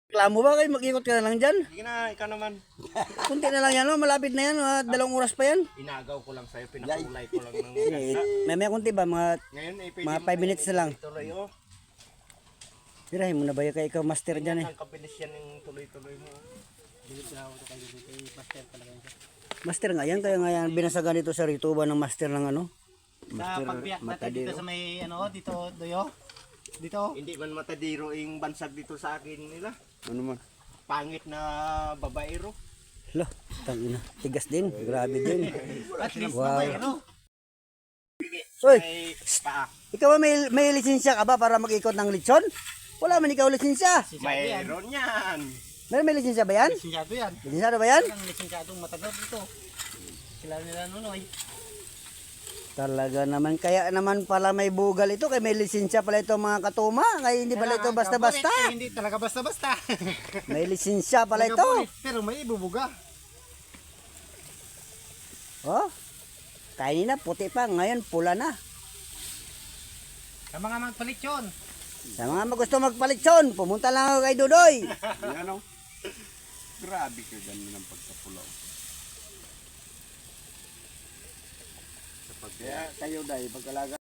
Reklamo ba kayo? Mag-ikot ka na lang dyan? Sige na, ikaw naman. Kunti na lang yan, no? Malapit na yan. 2 oras pa yan. Inagaw ko lang sa'yo, pinakulay ko lang ng Eh, may kunti ba? Mga Ngayon, Mga 5 minutes na lang. Tuloy, oh. Tirahin mo na ba kay ikaw master dyan eh? Ang kabilis yan yung tuloy-tuloy mo. Bilis na ako ito kayo dito. Master talaga yun. Master nga yan, kaya nga yan binasagan dito sa Rituba ng master ng ano? Sa pagbiyak natin dito sa may ano, dito, Doyo. Dito. Hindi man matadiro yung bansag dito sa akin nila. Ano man? Pangit na babaero. Lo, tangina. Tigas din, grabe din. At least Wow. na may ano. Uy, Ay, paa. ikaw ba may lisensya ka ba para mag-ikot ng lechon? Wala man ikaw lisensya. Mayroon yan. May lisensya ba yan? Lisensyado yan. Lisensyado ba yan? Ang lisensyadong matagal dito. Sila nila Nunoy. Talaga naman, kaya naman pala may bugal ito, kaya may lisensya pala ito mga katuma, kaya hindi pala ito basta-basta. Hindi talaga basta-basta. May lisensya pala ito. Pero may ibubuga. Oh, kanina puti pa, ngayon pula na. Sa mga magpalit yun. Sa mga gusto magpalitson, pumunta lang ako kay Dudoy. Ano? Grabe ka ganun ng pagkapulaw. Kaya kayo dahil pagkalaga